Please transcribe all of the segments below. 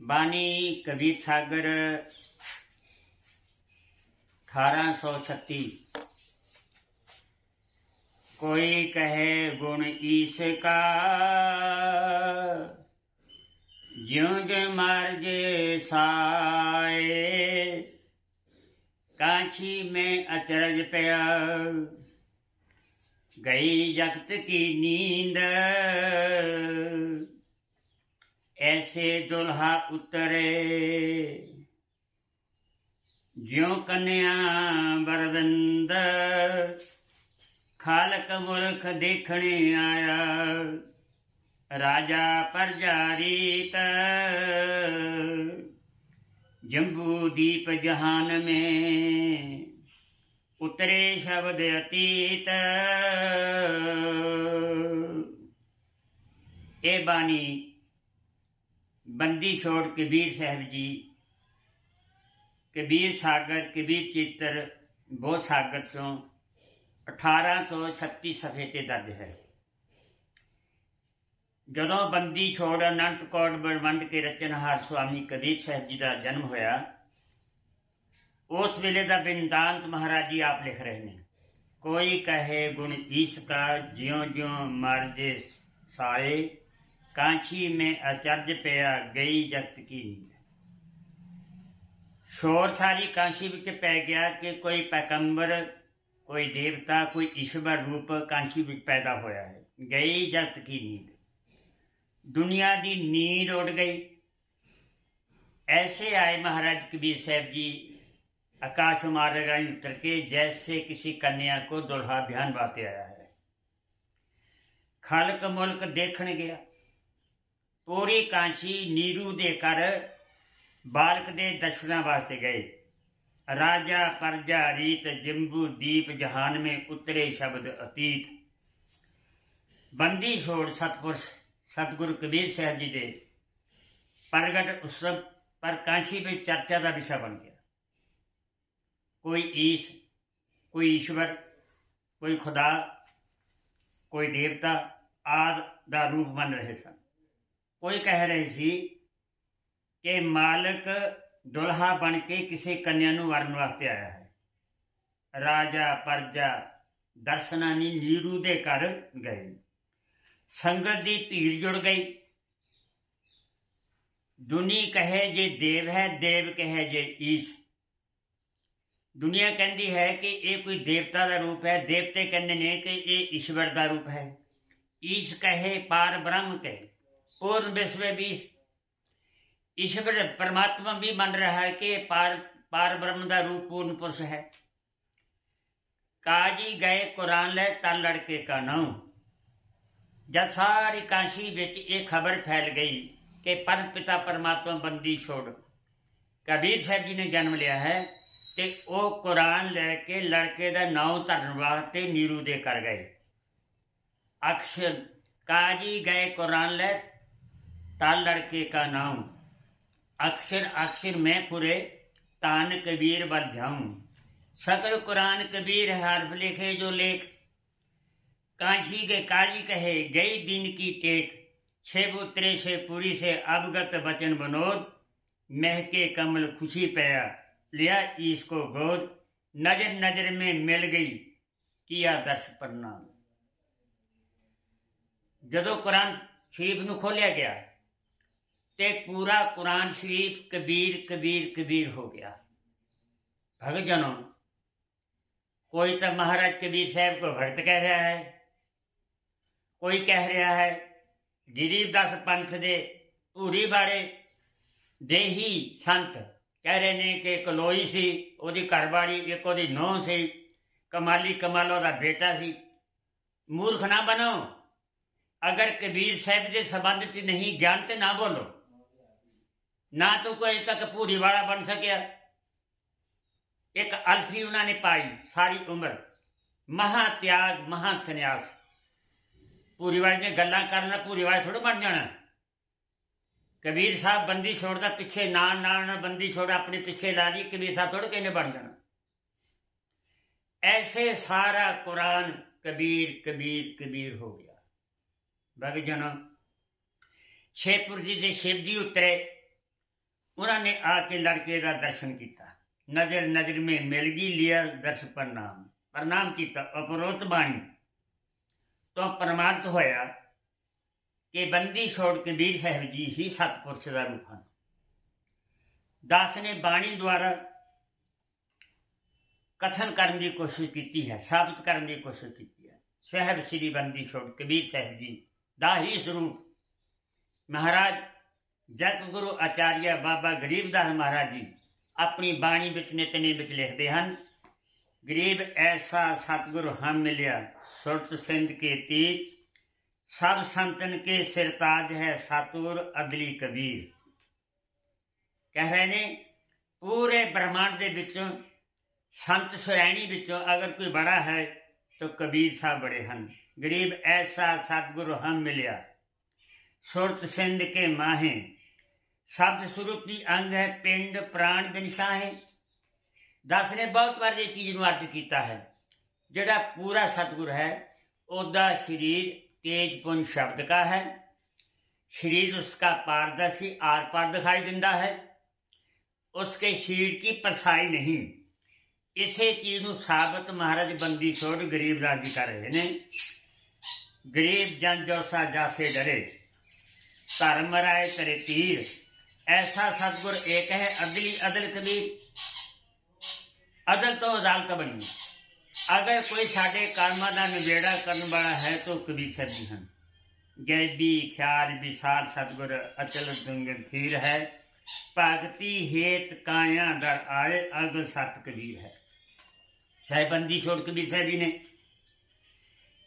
बानी कबीर सागर 1836। कोई कहे गुण ईश का, ज्यों ज्यों मार्जे साए। कांची में अचरज पया, गई जगत की नींद। ऐसे दुल्हा उतरे, ज्यों कन्या बरदंद। खालक मुल्क देखने आया, राजा प्रजा रीत। जम्बू दीप जहान में, उतरे शब्द अतीत। ए बानी बंदी छोड़ कबीर साहब जी, कबीर सागर कबीर चित्र बोध सागर चों 1836 सफ़े ते दर्ज है। जदों बंदी छोड़ अनंत कौर बरवंड के रचनहार स्वामी कबीर साहब जी का जन्म होया, उस वेले का बिंदांत महाराज जी आप लिख रहे हैं। कोई कहे गुण ईश का, ज्यों ज्यों मार्जे साए। कांची में अचरज पया, गई जगत की नींद। शोर सारी कांची विच पै गया कि कोई पैगंबर, कोई देवता, कोई ईश्वर रूप कांची विच पैदा होया है। गई जगत की नींद, दुनिया की नींद उड़ गई। ऐसे आए महाराज कबीर साहब जी आकाश मार्ग राही उतर के, जैसे किसी कन्या को दुल्हा ब्याहन वास्ते आया है। खालक मुल्क देखने गया, पूरी कांची नीरू दे कर बालक दे दर्शना वास्ते गए। राजा प्रजा रीत, जम्बू दीप जहान में, उतरे शब्द अतीत। बंदी छोड़ सतपुरुष सतगुरु कबीर साहब जी दे प्रगट उत्सव पर कांची में चर्चा का विषय बन गया। कोई ईश, कोई ईश्वर, कोई खुदा, कोई देवता आदि का रूप बन रहे सन। कोई कह रहे सी कि मालिक दुल्हा बन के किसी कन्या नूं वरन वास्ते आया है। राजा प्रजा दर्शना नी नीरू दे घर गए। संगत की भीड़ जुड़ गई। दुनी कहे जे देव है, देव कहे जे ईश। दुनिया कहती है कि ये कोई देवता का रूप है, देवते कहते ने कि ये ईश्वर का रूप है। ईश कहे पार ब्रह्म कहे, पूर्ण विश्व बीस। ईश्वर परमात्मा भी बन रहा है कि पार ब्रह्म का रूप पूर्ण पुरुष है। काजी गए कुरान ले तल लड़के का नाम। जब सारी काशी विच ये खबर फैल गई कि परम पिता परमात्मा बंदी छोड़ कबीर साहब जी ने जन्म लिया है, तो वो कुरान लैके लड़के का नाम धरन वास्ते नीरू दे कर गए। अक्षर काजी गए कुरान ले तल लड़के का नाम। अक्षर अक्षर में फुरे, तान कबीर बल जाऊं। सकल कुरान कबीर हर्फ लिखे जो लेख। कांची के काजी कहे गई दिन की टेक। छे उतरे से पूरी से अवगत वचन बनोद। महके कमल खुशी पया, लिया ईश को गोद। नजर नजर में मिल गई, किया दर्श प्रणाम। जदों कुरान शरीफ नूं खोलिया गया ते पूरा कुरान शरीफ कबीर कबीर कबीर हो गया। भगत जनों, कोई तो महाराज कबीर साहब को भगत कह रहा है, कोई कह रहा है गरीबदास पंथ दे भूरी बाड़े देही संत कह रहे ने कि कलोई सी ओदी घरवाली, एक ओदी नौह सी, कमाली कमाल ओदा बेटा सी। मूर्ख ना बनो। अगर कबीर साहब के संबंध च नहीं ज्ञान तो ना बोलो। ना तो कोई अजे तक भूरी वाला बन सकिया। एक अल्फी उन्होंने पाई सारी उम्र, महा त्याग महा संन्यास। भूरी वाले ने गल्लां करना, भूरी वाले थोड़ा बन जाना। कबीर साहब बंदी छोड़दा पिछे नान बंदी छोड़ अपने पिछे ला ली, कबीर साहब थोड़ा कहने बन जाना। ऐसे सारा कुरान कबीर कबीर कबीर हो गया। भगत जनों, छेपुर जी ਦੇ शिव जी उतरे, उन्होंने आके लड़के का दर्शन किया। नजर नजर में मिलगी, लिया दर्श प्रणाम किया। उपरोक्त बाणी तो प्रमाणित होया कि बंदी छोड़ कबीर साहब जी ही सतपुरुष का रूप हैं। दास ने बाणी द्वारा कथन करने की कोशिश की है, साबित करने की कोशिश की है। साहब श्री बंदी छोड़ कबीर साहब जी का ही स्वरूप महाराज जग गुरु आचार्य बाबा गरीबदास महाराज जी अपनी बाणी विच नितनेम विच लिखते हैं। गरीब ऐसा सतगुरु हम मिलिया, सुरत सिंध के तीर, सब संतन के सिरताज है सतगुर अदली कबीर। कह रहे ने पूरे ब्रह्मांड के विचों संत श्रेणी विचों अगर कोई बड़ा है तो कबीर साहब बड़े हैं। गरीब ऐसा सतगुरु हम मिलिया, सुरत सिंध के माहे, शब्द स्वरूपी अंग है, पिंड प्राण बिनसा है। दास ने बहुत बार ये चीज ਨੂੰ अर्थ किया है। ਜਿਹੜਾ पूरा सतगुर है ਉਹਦਾ शरीर तेज पुंज शब्द का है, शरीर उसका पारदर्शी आर पार दिखाई देता है, उसके शरीर की परछाई नहीं। इसे चीज ਨੂੰ साबित महाराज बंदी छोड़ गरीबदास जी कर रहे ने। गरीब जन जोसा जासे डरे, धर्म राय करे तीर, ऐसा सतगुर एक है अदली अदल कबीर। अदल तो अदालत बनी। अगर कोई साढ़े कर्मां का नवेड़ा करने वाला है तो कबीर साहब जी हैं। गैबी ख्याल विशाल सतगुर अचल गंभीर है, भगती हेत काया दर आए अग सत कबीर है। साहिबंदी छोड़ कबीर साहब जी ने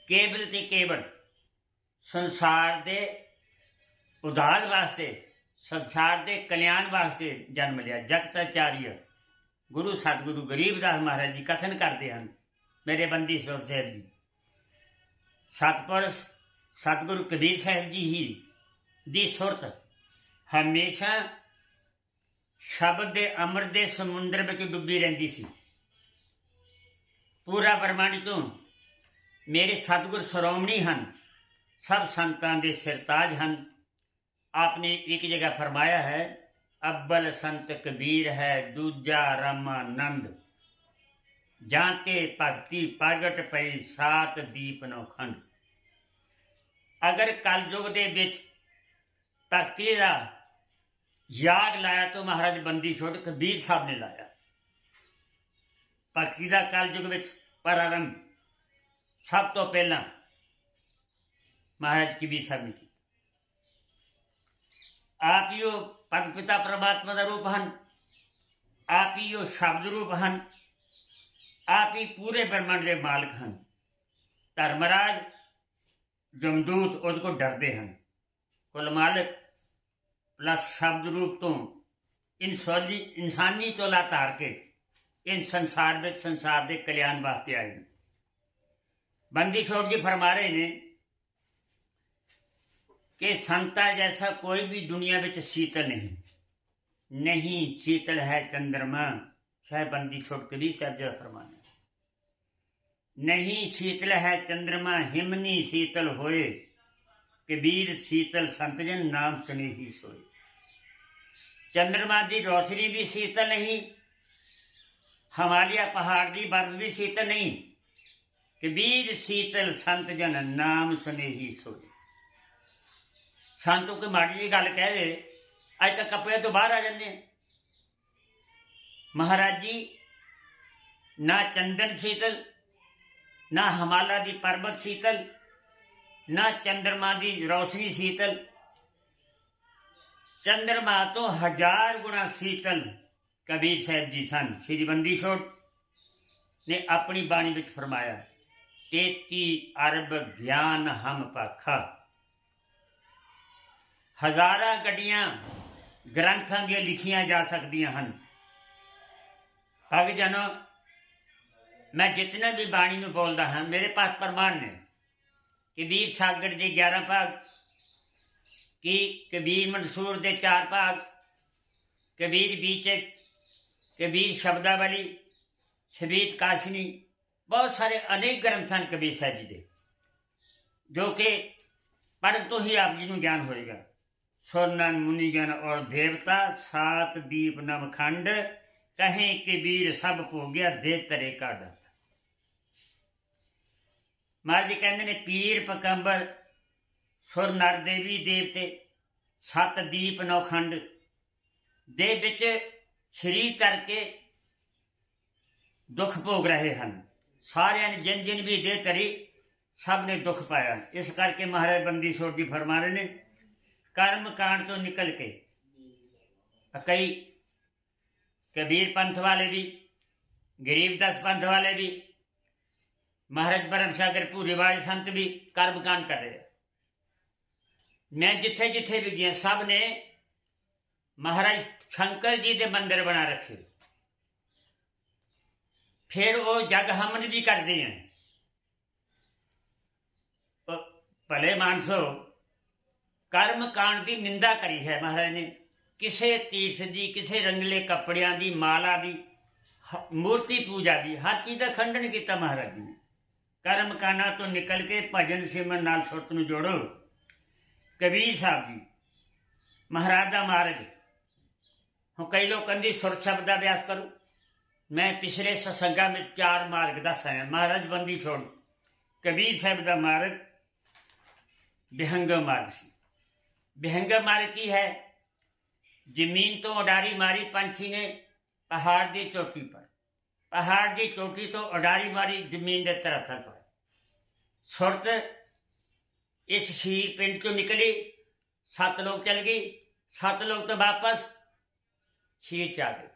केवल ते केवल संसार दे उदार वास्ते, संसार के कल्याण वास्ते जन्म लिया। जगताचार्य गुरु सतगुरु गरीबदास महाराज जी कथन करते हैं, मेरे बंदी छोड़ साहब जी सतपुरुष सतगुरु कबीर साहब जी ही दी सुरत हमेशा शब्द के अमृत के समुद्र में डुबी रही सी। पूरा ब्रह्मांड तो मेरे सतगुर श्रोमणी हैं, सब संतां दे सिरताज हैं। आपने एक जगह फरमाया है, अव्वल संत कबीर है, दूजा रामानंद, जाते भक्ति प्रगट पई सात दीप नो खंड। अगर कलयुग दे विच भक्ति का याग लाया तो महाराज बंदी छोड़ कबीर साहब ने लाया। भक्ति का कलयुग विच प्रारंभ सब तो पहला महाराज कबीर साहब ने की। आप ही पद पिता परमात्मा का रूप हैं, आप ही शब्द रूप हैं, आप ही पूरे ब्रह्मांड के मालिक हैं। धर्मराज जमदूत उसको डरते हैं। कुल मालिक प्लस शब्द रूप तो इंसानी चोला तार के इन संसार में संसार के कल्याण वास्ते आए। बंदी छोड़ जी फरमा रहे ने कि संता जैसा कोई भी दुनिया में शीतल नहीं शीतल है चंद्रमा। शायद बंदी छोड़ कबीर साहब जो फरमाना, नहीं शीतल है चंद्रमा हिमनी शीतल होए, कबीर शीतल संतजन नाम सुने ही सोए। चंद्रमा की रोशनी भी शीतल नहीं, हिमालय पहाड़ की बर्फ भी शीतल नहीं, कबीर शीतल संतजन नाम सुने ही सोए। संतों कोई माड़ी जी गल कह दे, अज तक कपड़े तो बाहर आ जाते। महाराज जी ना चंदन शीतल, ना हिमालय की पर्वत शीतल, ना चंद्रमा की रोशनी शीतल। चंद्रमा तो 1000 गुणा शीतल कबीर साहब जी सन। श्री बंदी छोड़ ने अपनी बाणी विच फरमाया, 33 अरब ज्ञान हम पाखा। 1000 गड्डियां ग्रंथां दी लिखियां जा सकदियां हन। भग जनो मैं जितने भी बाणी में बोलता हाँ, मेरे पास प्रमाण ने। कबीर सागर के 11 भाग, कि कबीर मंसूर के 4 भाग, कबीर बीचक, कबीर शब्दावली, शबीत काशनी, बहुत सारे अनेक ग्रंथ हैं कबीर साहब जी के, जो कि पढ़ तो ही आप जी को ज्ञान होएगा। सुरनर मुनिजन और देवता, 7 दीप नवखंड, कहें कबीर सब भोग्या दे तरे का डर। महाराज जी कहते ने पीर पकंबर सुर नर देवी देवते 7 दीप नौखंड ਦੇ ਵਿੱਚ ਸਰੀਰ ਧਰ ਕੇ ਦੁੱਖ ਭੋਗ ਰਹੇ ਹਨ। ਸਾਰਿਆਂ ਨੇ ਜਿਨ ਜਿਨ ਵੀ ਦੇ ਧਰੀ ਸਭ ਨੇ ਦੁੱਖ ਪਾਇਆ। ਇਸ ਕਰਕੇ ਮਹਾਰਾਜ ਬੰਦੀ ਛੋੜ ਜੀ ਫਰਮਾ ਰਹੇ ਨੇ, ਕਰਮ ਕਾਂਡ ਤੋਂ ਨਿਕਲ ਕੇ ਕਈ कबीर पंथ वाले भी, गरीबदास पंथ वाले भी, महाराज ब्रह्म सागर भूरी वाले संत भी कर्म कांड कर रहे हैं। मैं जिथे जिथे भी गया सब ने महाराज शंकर जी के मंदिर बना रखे, फिर वो जग हमन भी करते हैं। भले मानसो कर्म कांड की निंदा करी है महाराज ने। किसे तीर्थ की, किसे रंगले कपड़िया की, माला की, मूर्ति पूजा की, हर चीज़ का खंडन किया महाराज जी ने। कर्म कांडा तो निकल के भजन सिमरन नाल सुरत नूं जोड़ो। कबीर साहब जी महाराज का मार्ग, हुण कई लोग कहते सुर शब्द का अभ्यास करो। मैं पिछले सत्संगां में 4 मार्ग दस आया। महाराज बंदी छोड़ कबीर साहब का मार्ग विहंगम मार्ग सी। विहंगम मार्ग की है? जमीन तो उडारी मारी पंछी ने पहाड़ की चोटी पर, पहाड़ की चोटी तो उडारी मारी जमीन के धरातल पर। सुरत इस शरीर पिंड चो निकली, 7 लोग चल गई, 7 लोग तो वापस शरीर च आ गए।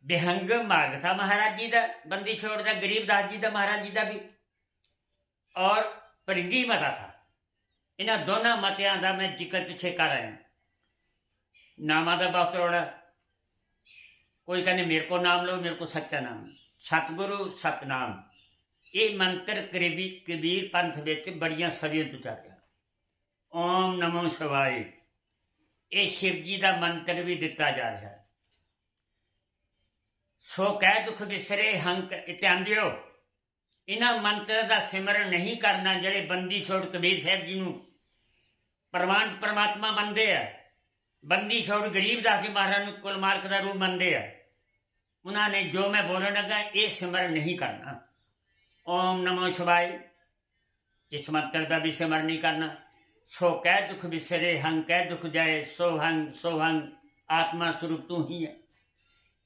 विहंगम मार्ग था महाराज जी का, बंदी छोड़ का, गरीबदास जी का, महाराज जी का भी, और परिंदी मता था। इन्होंने दोनों मतियां का मैं जिक्र पिछे कर आया। नामा का बहुत रोड़ा, कोई कहने मेरे को नाम लो, मेरे को सच्चा नाम। सतगुरु सतनाम ये मंत्र कबीर पंथ विच बड़ियां सदियों तो चल रहा। ओम नमो शिवाय ये शिव जी का मंत्र भी दिता जा रहा है। सो कह दुख बिसरे हंक ध्यान दियो। इन्हां मंत्र का सिमरन नहीं करना जिहड़े बंदी छोड़ कबीर साहब जी नूं प्रमाण परमात्मा मनते हैं। बंदी छोड़ गरीबदास जी महाराज कुल मालक का रूप मनते हैं। उन्होंने जो मैं बोलने लगा ये सिमरन नहीं करना। ओम नमो शिवाय इस मंत्र का भी सिमरन नहीं करना। सो कह दुख बिसरे हंग कह दुख जाए, सो हंग आत्मा स्वरूप तू ही है।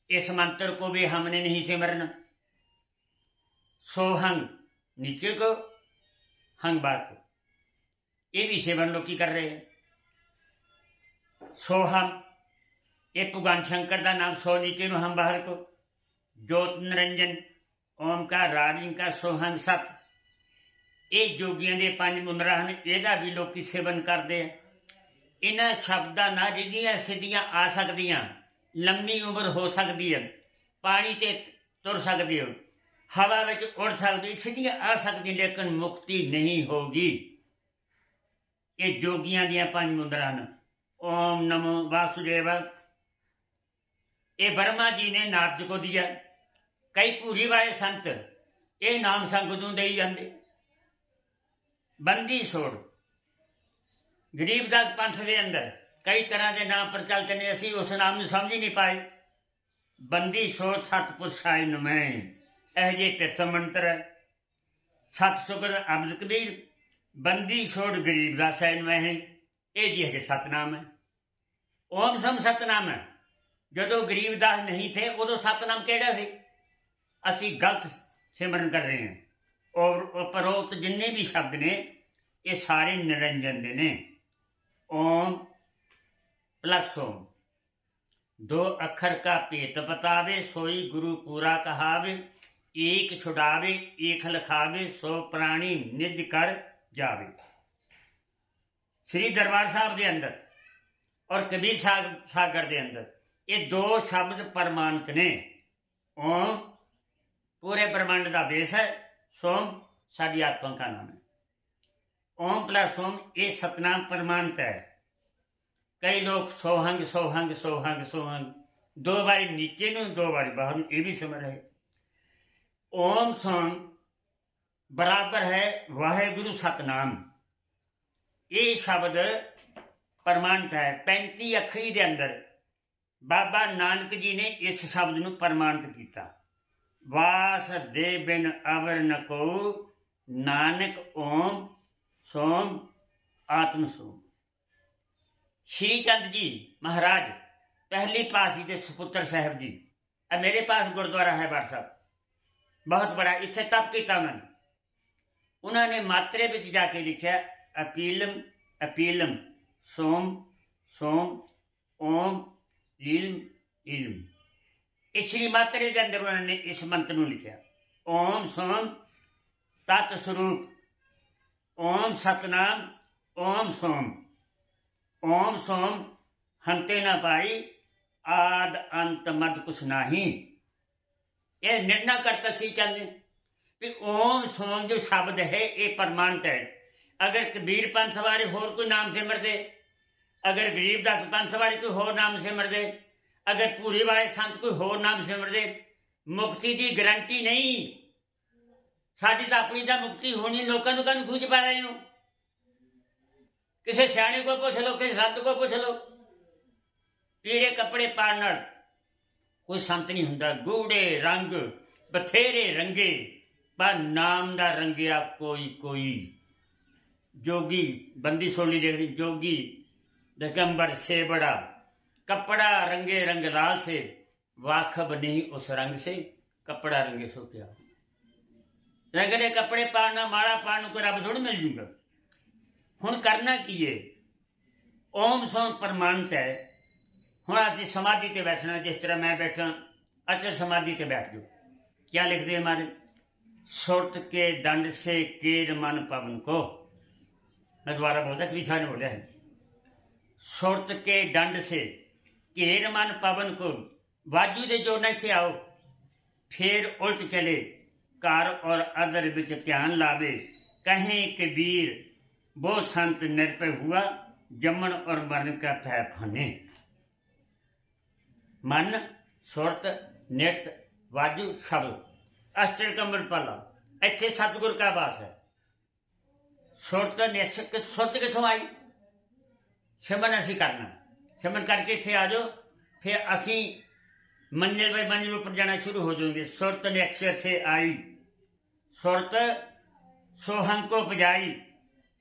इस मंत्र को भी हमने नहीं सिमरना। सो हंग नीचे को, हंग बार को, ये भी सिमरन लोग की कर रहे हैं। सो हम ये भगवान शंकर का नाम, सो नीचे नु हम बाहर को, जोत निरंजन ओमकार राजिंग का सोहन सत। ये जोगियों के 5 मुंदरा हैं, यदा भी लोग सेवन करते हैं। इन्होंने शब्दा ना जिदियाँ सीधियाँ आ सकदियाँ, लंबी उम्र हो सकती है, पानी से तुर सकती हो, हवा में उड़ सकती, सीधियाँ आ सकती, लेकिन मुक्ति नहीं होगी। ये जोगियां दियां 5 मुंदरा हैं। ओम नमो वासुदेव ये ब्रह्मा जी ने नारद को दिया। कई पूरी वाले संत ये नाम संगतों दे जाते। बंदी छोड़ गरीबदास पंथ के अंदर कई तरह के नाम प्रचलित ने, असी उस नाम में समझ ही नहीं पाए। बंदी छोड़ सतपुरुषाय नमः यह जे तीर्थ मंत्र है। सत सुगर अमृत कबीर, बंदी छोड़ गरीबदास नमः ये जी है सतनाम है। ओम सम सतनाम है। जो गरीबदास नहीं थे उदो सतनाम केड़ा सी? असी गलत सिमरन कर रहे हैं। और उपरोक्त जिन्ने भी शब्द ने ये सारे निरंजन दे ने। ओम प्लस ओम 2 अखर का भेत बतावे, सोई गुरु पूरा कहावे, एक छुड़ावे एक लखावे, सो प्राणी निज कर जावे। श्री दरबार साहब के अंदर और कबीर सागर के अंदर ये 2 शब्द प्रमाणित ने। ओम पूरे ब्रह्मांड का बेस है, सोम साड़ी आत्मा का नाम है। ओम प्लस ओम ये सतनाम प्रमाणित है। कई लोग सोहंग सोहंग सोहंग सोहंग 2 बारी नीचे में 2 बारी बाहर में, ये भी समझ है। ओम सोम बराबर है वाहेगुरु सतनाम। ये शब्द ਪ੍ਰਮਾਣਿਤ ਹੈ। 35 ਅੱਖਰੀ ਦੇ ਅੰਦਰ ਬਾਬਾ ਨਾਨਕ ਜੀ ਨੇ ਇਸ ਸ਼ਬਦ ਨੂੰ ਪ੍ਰਮਾਣਿਤ ਕੀਤਾ। ਵਾਸ ਦੇ ਬਿਨ ਅਵਰ ਨ ਕੋ, ਨਾਨਕ ਓਮ ਸੋਮ ਆਤਮ ਸੋਮ। श्री चंद जी महाराज पहली पासी के सपुत्र साहब जी, अब मेरे पास गुरुद्वारा है व्हाट्सएप बहुत बड़ा, इतने तप किया उन्होंने मात्रे में जाके लिखा अपीलम अपीलम सोम सोम ओम इल्म इल्म। इस श्री मात्रे के अंदर उन्होंने इस मंत्र में लिखा ओम सोम तत् स्वरूप ओम सतनाम ओम सोम ओम सोम हंते न पाई आद अंत मद कुछ नाही। ये निर्णय करता सी चंद कि ओम सोम जो शब्द है ये प्रमाणित है। अगर कबीर पंथ वाले होर कोई नाम सिमर दे, अगर गरीबदास पंथ वाले कोई होर नाम सिमर दे, अगर पूरी वाले संत कोई होर नाम सिमर दे, मुक्ति की गारंटी नहीं। साडी तो अपनी तो मुक्ति होनी, लोगों को कहूँ खूज पा रहे हो। किसी सियाणे को पूछ लो, किसी संत को पूछ लो। पीड़े कपड़े पाने कोई संत नहीं हुंदा, गूढ़े रंग बथेरे रंगे पर नाम दा रंगिया कोई कोई। जोगी बंदी सोली देख रही, जोगी दिगंबर से बड़ा कपड़ा रंगे रंग लाल से, वाखब नहीं उस रंग से कपड़ा रंगे सो क्या। रंगले कपड़े पाना माड़ा पान को रब थोड़ी मिल जूगा। हुण करना की है, ओम सोम प्रमाणित है। हुण असीं समाधि ते बैठना, जिस तरह मैं बैठा अच्छा समाधि ते बैठ जाओ। क्या लिखते हमारे सुरत के दंड से केर मन पवन को। मैं दोबारा बोलता, कभी सारे बोलिया है। सुरत के दंड से केर मन पवन को, वाजू दे जो न थे आओ फिर उल्ट चले, कार और अदर विच ध्यान लावे। कहें कबीर वो संत निरपय हुआ, जमन और मरण का भय फने। मन सुरत निरत वाजू शब्द अष्टर कमर पाला, इतने सतगुर का वास है। सुरत निश्चित सुरत कितों आई? सिमरन असी करना, सिमरन करके इतने आ जाओ, फिर असी मंजिल बाई मंजिल ऊपर जाना शुरू हो जाएंगे। सुरत ने अक्षर से आई, सुरत सोहंग को बजाई,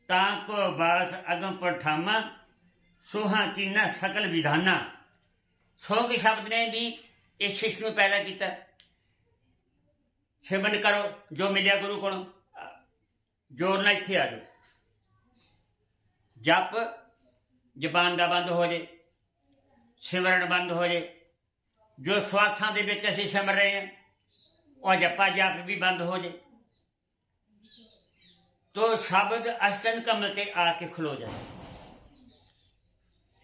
ताको बास अगम पर ठामा, सोहा कीना सकल विधाना। सो के शब्द ने भी इस शिष्य में पैदा किया। सिमरन करो जो मिलिया गुरु को, जोर ना इत्थे आ जाओ। जप जबान का बंद हो जाए, सिमरन बंद हो जाए। जो श्वासां दे विच असीं सिमर रहे हैं और जपा जप भी बंद हो जाए तो शब्द अष्टन कमल ते आके खलो जाए।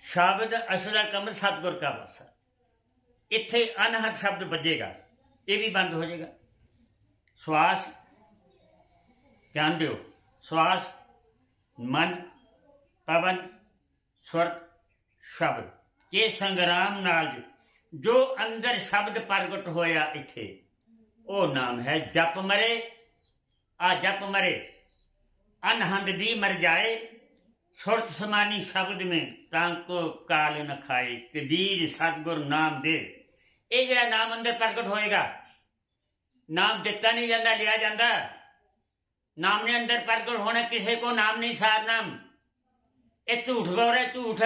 शब्द असला कमल सतगुर का वासा, इत्थे अनहद शब्द बजेगा, ये भी बंद हो जाएगा। श्वास ध्यान दो, श्वास मन पवन स्वर शब्द के संग्राम नाल जो अंदर शब्द प्रगट होया इत्थे ओ नाम है जप मरे। आ जप मरे अनहद भी मर जाए, सुरत समानी शब्द में तांको काल न खाए। कबीर सतगुर नाम दे। ये जरा नाम अंदर प्रगट होएगा, नाम दिता नहीं जाता, लिया जाता। नाम ने अंदर प्रगट होना, किसी को नाम नहीं सार नाम। ये झूठ बोल रहे, झूठ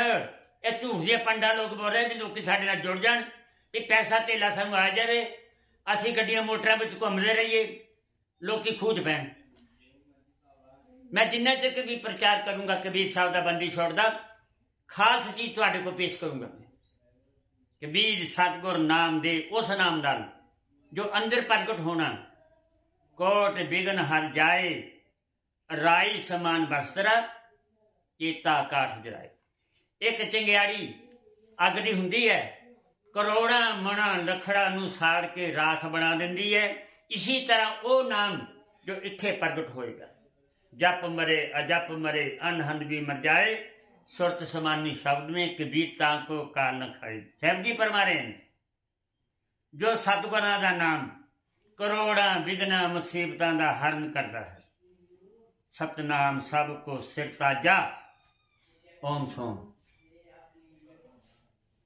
ये झूठ दिया पंडा लोग बोल रहे भी लोग साढ़े नाल जुड़ जान, भी पैसा तेला सानू आ जाए, असीं गड्डियां मोटरां विच घुमदे रहिए, लोग खूज पैण। मैं जिन्ना चर भी प्रचार करूंगा कबीर साहब का बंदी छोड़दा, खास चीज तुहाडे को पेश करूंगा। कबीर सतगुर नाम दे, उस नाम नाल जो अंदर प्रगट होना। कोट बिघन हर जाए, राई समान बस्तरा, चेता काठ जराए। एक चिंगियाड़ी अग दी हुंदी है, करोड़ा मणा लखड़ा नूं साड़ के राख बना दिंदी है। इसी तरह वो नाम जो इत्थे प्रगट होएगा। जप मरे अजप मरे अनहद भी मर जाए, सुरत समानी शब्द में कबीर तांको काल न खाए। साहब जी फरमा रहे हैं जो सतगुरां दा नाम करोड़ा विघना मुसीबतां दा हरण करता है। सतनाम सब को सिर ताजा, ओम सोम।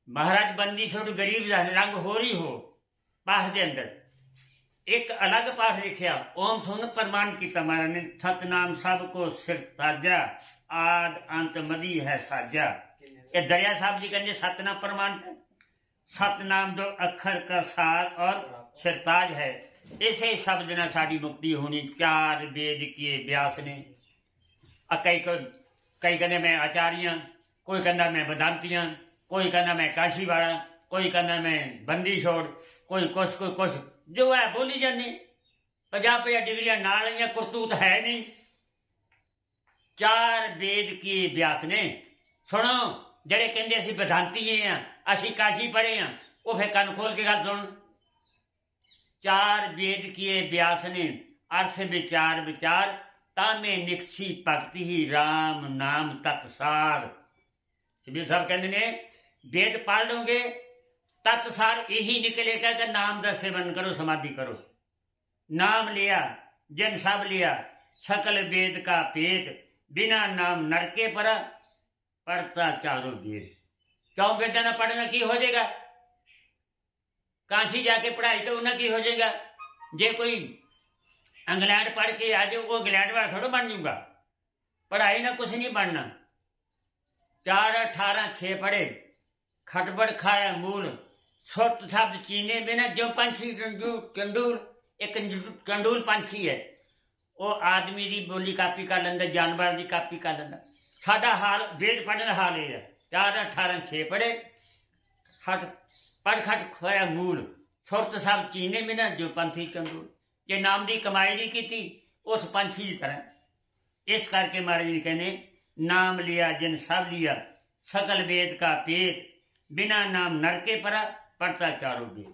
महाराज बंदी छोड़ गरीब रंग हो रही हो पाठ के अंदर एक अलग पाठ लिखिया ओम सुन प्रमाण किया महाराज ने सतनाम सब को सिर ताजा आद अंत मदी है साजा। ये दरिया साहब जी कहते सतनाम प्रमाण सतनाम जो अखर का सार और सिरताज है इसे शब्द ना साड़ी मुक्ति होनी। चार वेद किए व्यास ने कई कहते मैं आचार्य कोई कहना मैं वेदांतियां कोई कहना मैं काशी वाला कोई कहना मैं बंदी छोड़ कोई कुछ जो है बोली जाने 50 डिग्रियां नाल या करतूत है नहीं। चार वेद किए व्यास ने सुनो ਜਿਹੜੇ ਕਹਿੰਦੇ ਅਸੀਂ वेदांती हैं ਅਸੀਂ काशी पढ़े हैं वो फिर कन खोल के गल सुन। चार वेद किए व्यास ने अर्थ विचार विचार तामे निकसी भक्ति ही राम नाम तत्सार। कबीर साहब कहते ने वेद पढ़ लोगे तत्सार यही निकलेगा कि नाम का सेवन करो समाधि करो। नाम लिया जिन सब लिया सकल वेद का पेट बिना नाम नरके पर पढ़ता चारों वेद। क्यों वेदा ना पढ़ना की हो जाएगा काशी जाके पढ़ाई तो उन्हें की हो जाएगा। जे कोई इंग्लैंड पढ़ के आ जाए वो इंग्लैंड वाला थोड़ा बन जाऊगा पढ़ाई ना कुछ नहीं बनना। 4 18 6 पढ़े खटबड़ खाया मूल सुरत शब्द चीने बिना जो पंछी कंडूल एक कंडूल पंछी है वो आदमी की बोली कापी कर लेंदा जानवर की कापी कर लेंदा। साडा हाल वेद पढ़ने का हाल ये है 4 18 6 पढ़े खट खोया मूल सुरत शब्द चीने बिना जो पंछी कंडूल। जे नाम की कमाई नहीं की उस पंछी की तरह। इस करके महाराज जी कहने नाम लिया जिन सब लिया सकल वेद का पेट बिना नाम नरके पर पढ़ता चारों वेद।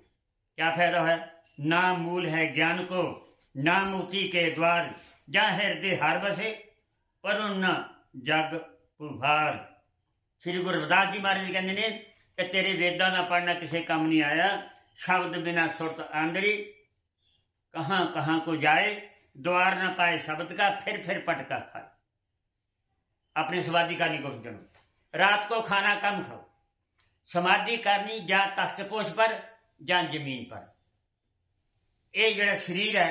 क्या फायदा है। नाम मूल है ज्ञान को नाम मुक्ति के द्वार जहाँ हृदय हर बसे पर न जग पुभार। श्री गुरु रविदास जी महाराज जी कहते हैं कि तेरे वेदां का पढ़ना किसी काम नहीं आया शब्द बिना सुरत आंदरी कहाँ कहाँ को जाए द्वार न पाए शब्द का फिर पटका खाए। अपनी समाधि करनी को जनो रात को खाना कम खाओ समाधि करनी जा तख्तपोश पर जा जमीन पर। ये जड़ा शरीर है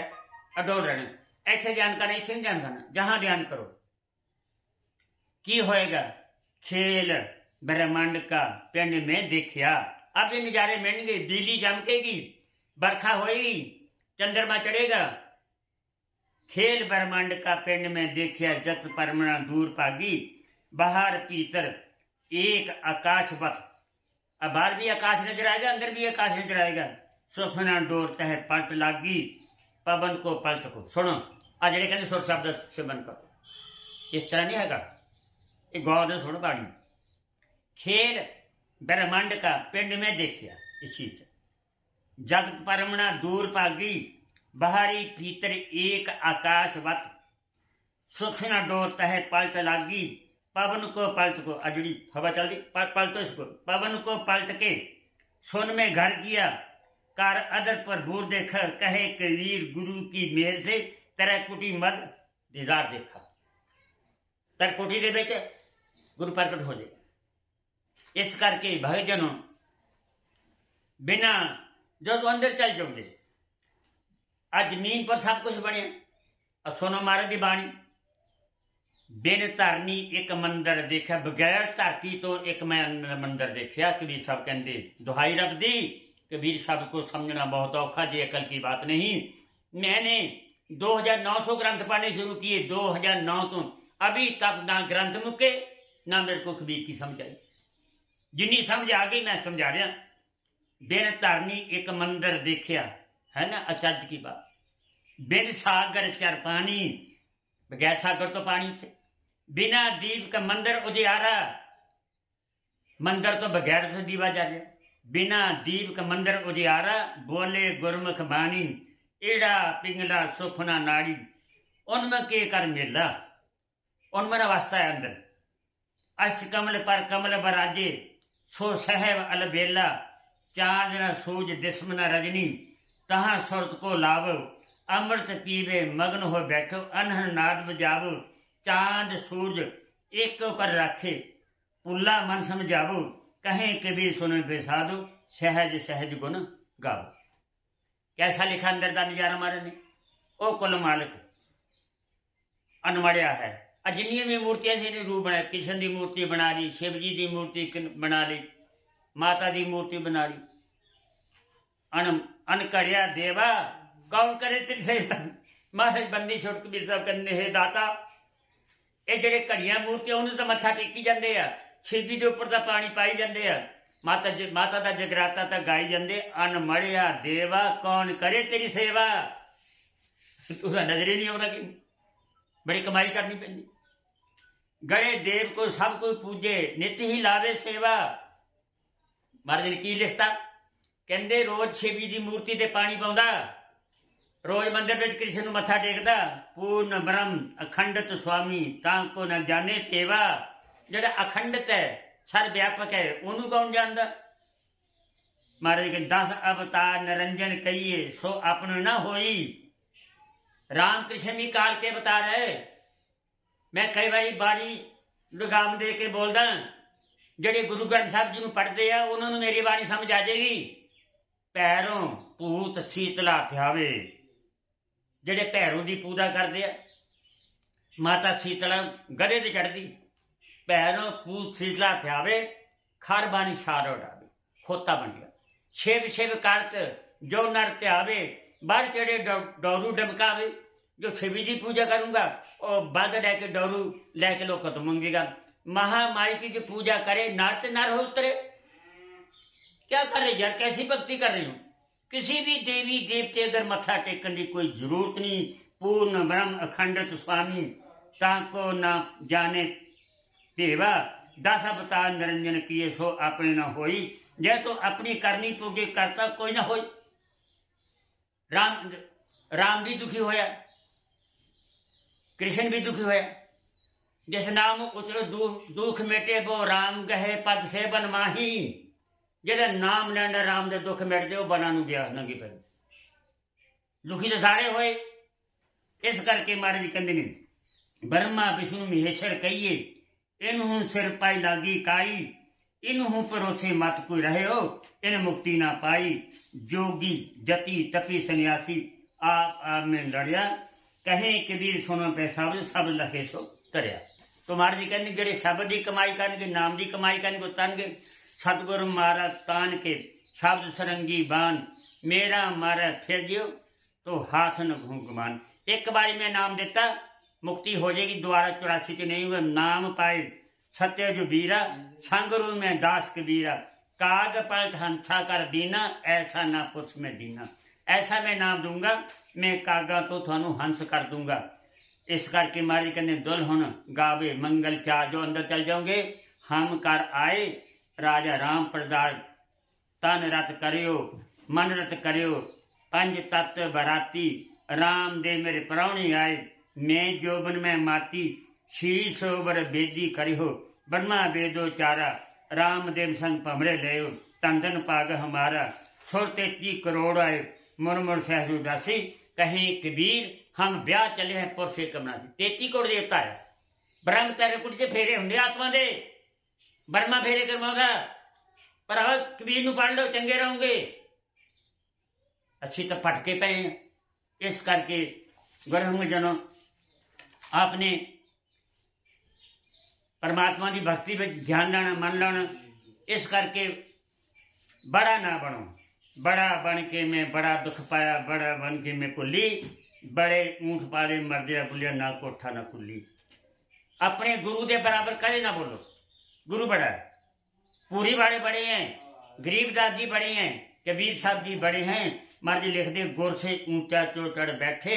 अडोल रहना इतने ध्यान करना इतने नहीं ध्यान करना जहां ध्यान करो की होएगा। खेल ब्रह्मांड का पिंड में देखिया अब ये नजारे मिलेंगे बिजली चमकेगी बरखा होएगी चंद्रमा चढ़ेगा। खेल ब्रह्मांड का पिंड में देखिया जत परमणा दूर पागी बाहर भीतर एक आकाशवत। अब बाहर भी आकाश नजर आएगा अंदर भी आकाश नजर आएगा। सुखना डोर तह पलट लागी पवन को पलट को। सुनो आ जेडे कहते सुर शब्द सेवन करो इस तरह नहीं है ये गौर ने सुनो बाणी। खेल ब्रह्मांड का पिंड में देखिया इस चीज जगत परमणा दूर भागी बाहरी भीतर एक आकाशवत। सुखना डोर तह पलट लागी पवन को पलट को अजड़ी हवा चल रही पलटो इसको पवन को पलट के सुन में घर किया कर अदर पर भूर देखा कहे कबीर गुरु की मेहर से तरकुटी मद दीदार देखा। तरकुटी दे बेच गुरु प्रकट हो जाए। इस करके भगजनों बिना जो तो अंदर चल जाओगे आज जमीन पर सब कुछ बने। अब सुनो महाराज की बाणी बिन धरनी एक मंदिर देखा बगैर धरती तो एक मैं मंदिर देखा। कबीर साहब कहते दुहाई रब दी कबीर साहब को समझना बहुत औखा जी अकल की बात नहीं। मैंने 2900 ग्रंथ पढ़ने शुरू किए 2009 तो अभी तक ना ग्रंथ मुके ना मेरे को कबीर की समझ आई। जिन्नी समझ आ गई मैं समझा रहा। बिन धरनी एक मंदिर देखिया है ना अचज की बात। बिन सागर चर पानी बगैर सागर तो पानी थे। बिना दीप का मंदिर उजियारा मंदिर तो बगैर तो दीवा जा रहा। बिना दीप का मंदिर उजियारा बोले गुरमुख बानी एड़ा पिंगला सुखना नाड़ी उनमें के कर मेला उनमें वास्ता है अंदर। अष्ट कमल पर कमल बराजे सो सहब अलबेला चांद न सूज दिस्म न रजनी तहाँ सुरत को लावो अमृत पीवे मग्न हो बैठो अनहन नाद बजावो चांद सूरज एक कर रखे पुल्ला मन समझावो कहें कबीर सुने पे साधु सहज सहज गुण गाओ। कैसा लिखा अंदर का नजारा मारे ने। ओ कुल मालिक अनमड़िया है। जिन्नियां भी मूर्तियां से रूप बनाए, कृष्ण की मूर्ति बना ली, शिव जी की मूर्ति बना ली, माता की मूर्ति बना ली। अनकड़िया देवा कौन करे तेरी सेवा। महाराज बंदी छोट कबीर साहब कहते हे दाता, ये ਜਿਹੜੇ ਘੜੀਆਂ ਮੂਰਤੀਆਂ ਉਹਨੂੰ ਤਾਂ ਮੱਥਾ ਟੇਕੀ ਜਾਂਦੇ ਆ, ਸ਼ਿਵਜੀ ਦੇ ਉੱਪਰ ਤਾਂ ਪਾਣੀ ਪਾਈ ਜਾਂਦੇ ਆ, ਮਾਤਾ ਦਾ ਜਗਰਾਤਾ ਤਾਂ ਗਾਈ ਜਾਂਦੇ। ਅਨਮੜਿਆ ਦੇਵਾ ਕੌਣ ਕਰੇ ਤੇਰੀ ਸੇਵਾ। ਤੂੰ ਤਾਂ ਨਜ਼ਰ ਹੀ ਨਹੀਂ ਆਉਂਦਾ ਕਿ ਬੜੀ ਕਮਾਈ ਕਰਨੀ ਪੈਂਦੀ। ਗੜੇ ਦੇਵ ਕੋ ਸਭ ਕੋਈ ਪੂਜੇ ਨਿਤ ਹੀ ਲਾਵੇ ਸੇਵਾ। ਮਹਾਰਾਜ ਨੇ ਕੀ ਲਿਖਤਾ, ਕਹਿੰਦੇ ਰੋਜ਼ ਸ਼ਿਵਜੀ ਦੀ ਮੂਰਤੀ ਤੇ ਪਾਣੀ ਪਾਉਂਦਾ, रोज मंदिर में कृष्ण ਨੂੰ ਮੱਥਾ ਟੇਕਦਾ। पूर्ण ब्रह्म अखंडित स्वामी ताको न जाने तेवा। ਜਿਹੜਾ ਅਖੰਡਤ ਹੈ, ਸਰ ਵਿਆਪਕ ਹੈ, ਉਹਨੂੰ ਕੌਣ ਜਾਣਦਾ। ਮਹਾਰਾਜ ਕੇ 10 अवतार निरंजन कहिए सो अपनो न होई। राम कृष्ण भी काल के अवतार है। मैं कई बारी बाणी लुगाम दे के बोलदा, ਜਿਹੜੇ ਗੁਰੂ ਗ੍ਰੰਥ ਸਾਹਿਬ ਜੀ ਨੂੰ ਪੜ੍ਹਦੇ ਆ ਉਹਨਾਂ ਨੂੰ ਮੇਰੀ ਬਾਣੀ ਸਮਝ ਆ ਜਾਏਗੀ। ਪੈਰੋਂ ਭੂਤ ਸੀਤਲਾ ਥਿਆਵੇ। ਜਿਹੜੇ ਭੈਰੋਂ ਦੀ ਪੂਜਾ ਕਰਦੇ ਆ, ਮਾਤਾ ਸੀਤਲਾ ਗਧੇ ਤੇ ਚੜ੍ਹਦੀ, ਭੈਰੋਂ ਭੂਤ ਸੀਤਲਾ ਥਿਆਵੇ, ਖਰ ਬਾਣੀ ਛਾਰ ਉਡਾਵੇ। ਖੋਤਾ ਬਣ ਗਿਆ। ਸ਼ਿਵ ਸ਼ਿਵ ਕਰਤ ਜੋ ਨਰ ਧਿਆਵੇ, बढ़ चढ़े डोरू डमकावे। जो शिवी की पूजा करूँगा और बद लेके डोरू लेके लोग तो मंगेगा। महामाई की जो पूजा करे नर ते नर हो उतरे। क्या कर रहे यार, कैसी भक्ति कर रही हूँ। किसी भी देवी देवते अगर मत्था टेकन की कोई जरूरत नहीं। पूर्ण ब्रह्म अखंडित स्वामी ताको न जाने देवा। 10 अवतार निरंजन किए सो अपने न होई। जै तो अपनी करनी पूगे करता कोई ना होई। राम भी दुखी होया, कृष्ण भी दुखी होया। जिस नाम उचलो दुख मिटे वो राम गहे पद से बन माही। जेड़ा नाम लैंदा राम दे दुख मिटदे वो बना नूं गया नंगी पे। दुखी तो सारे होए। इस करके महाराज कहंदे ने ब्रह्मा विष्णु महेश्वर कहिए इनहूं सिर पाई लागी काई। इनहूं परोसे मत कोई रहे हो इन मुक्ति ना पाई। जोगी जति तपी सन्यासी आप में लड़िया। कहें कबीर सुनो पे सब लखे सो तरया। तो महाराज जी कहते जेड़े शब्द की कमाई करनगे, नाम की कमाई करनगे, तनगे सतगुरु मारा तान के शब्द सरंगी बान। मेरा मारा फिर जियो तो हाथ न घूंगमान। एक बारी मैं नाम देता मुक्ति हो जाएगी, दोबारा 84 च नहीं हुआ। नाम पाए सत्य जो बीरा संगरू में दास कबीरा। काग पलट हंसा कर दीना ऐसा ना पुरुष में दीना। ऐसा मैं नाम दूंगा मैं कागा तो थानू हंस कर दूंगा। इस करके मारी कहने दुल्हन गावे मंगल चार। जो अंदर चल जाओगे हम कर आए राजा राम प्रदार। तन रत करियो मन रत करियो पंज तत्व बराती। राम दे मेरे प्राणी आए मैं जोबन में माती। शील सोबर बेदी करियो ब्रह्मा वेदो चारा। राम देव संग भमरे ले तंदन पाग हमारा। सुर 33 करोड़ आए मुर मुर सहज उदासी। कहीं कबीर हम ब्याह चले हैं पुरुष कमनासी। 33 करोड़ देवता है। ब्रह्म तेरे कुछ के फेरे होंगे आत्मा दे। ब्रह्मा फेरे करवाऊंगा पर कबीर नू पढ़ लो चंगे रहोगे। अच्छी तो फटके पे हैं। इस करके गुरु जनों आपने परमात्मा की भक्ति में ध्यान लाना मन लाना। इस करके बड़ा ना बनो। बड़ा बन के मैं बड़ा दुख पाया, बड़ा बन के मैं कुल्ली। बड़े ऊँट पाले मरदे बुलिया ना कोठा ना कुल्ली। अपने गुरु के बराबर करे ना बोलो। गुरु बड़ा है। पूरी वाले बड़े हैं, गरीबदास जी बड़े हैं, कबीर साहब जी बड़े हैं। मर्ज लिख दे गुर से ऊंचा चोचड़ बैठे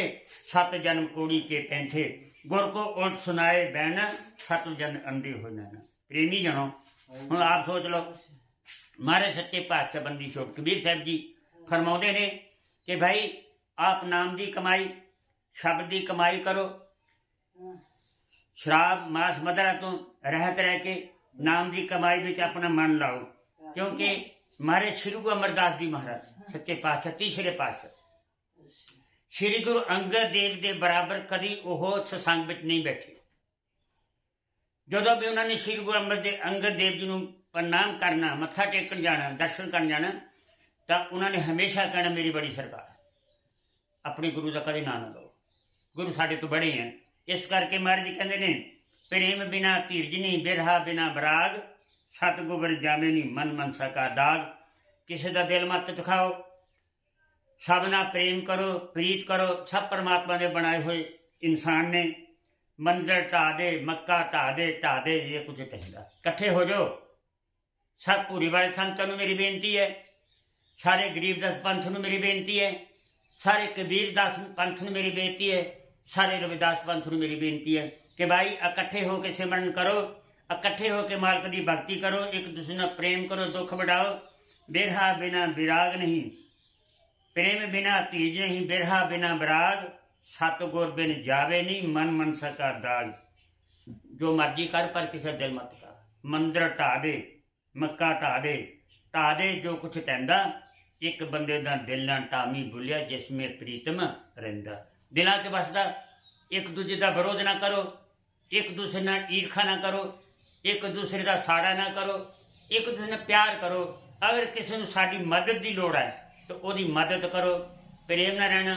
7 जन्म कोड़ी के पैंठे। गुर को उल्ट सुनाए बहना 7 जन अंधे हो जाना। प्रेमी जनो हुण आप सोच लो मारे सच्चे पातशाह बंदी छोड़ कबीर साहब जी फरमाते ने कि भाई आप नाम की कमाई शब्द की कमाई करो। शराब मांस मदरा तो रहत रह के नाम की कमाई में अपना मन लाओ। क्योंकि मारे श्री गुरु अमरदास जी महाराज सच्चे पातशाह तीसरे पातशाह श्री गुरु अंगद देव के बराबर कभी वो सत्संग में नहीं बैठे। जो भी उन्होंने श्री गुरु अंगद देव जी प्रणाम करना, मत्था टेकन जाना, दर्शन करन जाना, तो उन्होंने हमेशा कहना मेरी बड़ी सरकार, अपने गुरु का कदे ना लो, गुरु साढ़े तो बड़े हैं। इस करके महाराज जी कहते हैं, प्रेम बिना धीरज नहीं, बिरहा बिना बराग, सतगुबर जामे नहीं, मन मनसा का दाग। किसी का दिल मत दिखाओ, सब ना प्रेम करो, प्रीत करो। सब परमात्मा ने बनाए हुए इंसान ने। मंदिर ढा दे, मक्का ढा दे, ये कुछ चाहिए। कट्ठे हो जाओ। सब पूरी वाले संतां नूं मेरी बेनती है, सारे गरीब दास पंथ नूं मेरी बेनती है, सारे कबीर दास पंथ नूं मेरी बेनती है, सारे रविदास पंथ नूं मेरी बेनती है कि भाई इकट्ठे होकर सिमरन करो, इकट्ठे होकर मालक की भगती करो, एक दूसरे नाल प्रेम करो, दुख बढ़ाओ। बिरहा बिना विराग नहीं, प्रेम बिना धीरज नहीं, बिरहा बिना विराग, सतगुर बिन जावे नहीं, मन मनसा का दाग। जो मर्जी कर पर किसी दिल मत कर। मंदिर ढा दे, मक्का ढा दे, जो कुछ कहंदा, एक बंदे दा दिल ना टामी भुलिया, जिसमें प्रीतम रहिंदा। दिलों च बसदा। एक दूजे का विरोध ना करो, एक दूसरे नाल ईर्खा ना करो, एक दूसरे का साड़ा ना करो, एक दूसरे ने प्यार करो। अगर किसी को साड़ी मदद की लोड़ है तो वही मदद करो, प्रेम ना रहना।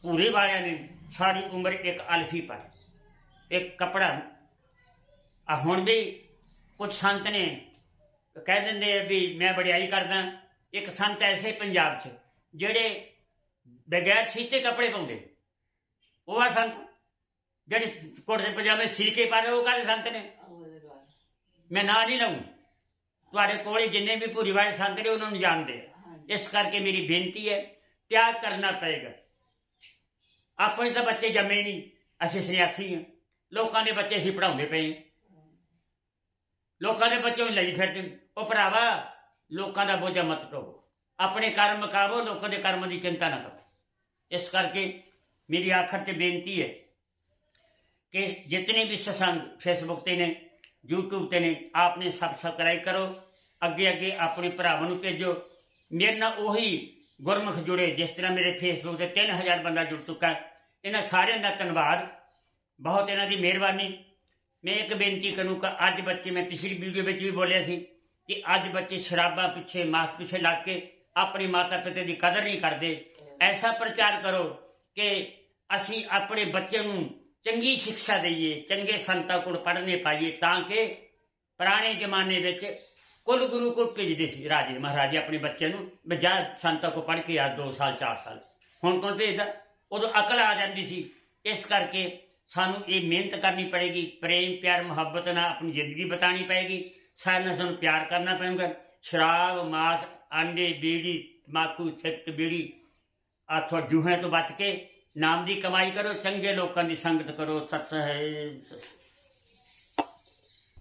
पूरे वाले ने सारी उम्र एक अल्फी पाई, एक कपड़ा। हुण भी कुछ संत ने कह देंगे भी मैं बड़ियाई करदा। एक संत ऐसे पंजाब च जेड़े बगैर सीते कपड़े पाउंदे, वो आ संत। जेड़े कुर्ते पजामे सी के पा रहे वो कहते संत ने। मैं ना नहीं लाऊं, तुहाडे कोल जिन्ने भी भूरी वाले संत ने उन्होंने जानते हैं। इस करके मेरी बेनती है, त्याग करना पड़ेगा। अपने तो बच्चे जमे नहीं, असीं सन्यासी हैं, लोगों के बच्चे असीं पढ़ाउंदे पे हैं, लोगों के बच्चों में लई फिरदे। ओ भरावा, लोगों का बोझा मत ढोवो, अपने कर्म मुकावो, लोगों के कर्म की चिंता ना करो। इस करके मेरी आखिर च बेनती है कि जितने भी सत्संग फेसबुक ते ने, यूट्यूब ते ने, आपने सबसक्राइब करो, अगे अगे अपने भरावां नूं भेजो। मेरे नाल उही गुरमुख जुड़े, जिस तरह मेरे फेसबुक से 3000 बंदा जुड़ चुका है। इन्हां सारिਆਂ ਦਾ धन्यवाद, बहुत इन्हां दी मेहरबानी। मैं एक बेनती करूँ कि अज बच्चे, मैं पिछली वीडियो में भी बोलिया सी कि अज बच्चे शराबा पिछे, मास पिछे लग के अपने माता पिता की कदर नहीं करते। ऐसा प्रचार करो कि असी अपने बच्चे नूं चंगी शिक्षा दईए, चंगे संतां कोल पढ़ने पाइए, ताकि पुराने जमाने विच कुल गुरु को भेजते सी राजे महाराजे अपने बच्चे नूं भी जा संतां को पढ़ के आ 2 साल 4 साल। हुण कौन भेजदा? उदों अकल आ जाती सी। इस करके सानू ये मेहनत करनी पड़ेगी, प्रेम प्यार मुहब्बत नाल अपनी जिंदगी बितानी पड़ेगी। सारे नाल सानू प्यार करना पड़ेगा। शराब, मास, अंडे, बीड़ी, तंबाकू, सिगरट, बीड़ी, अथवा जूहे तो बच के नाम की कमाई करो, चंगे लोगों की संगत करो। सत्संग है।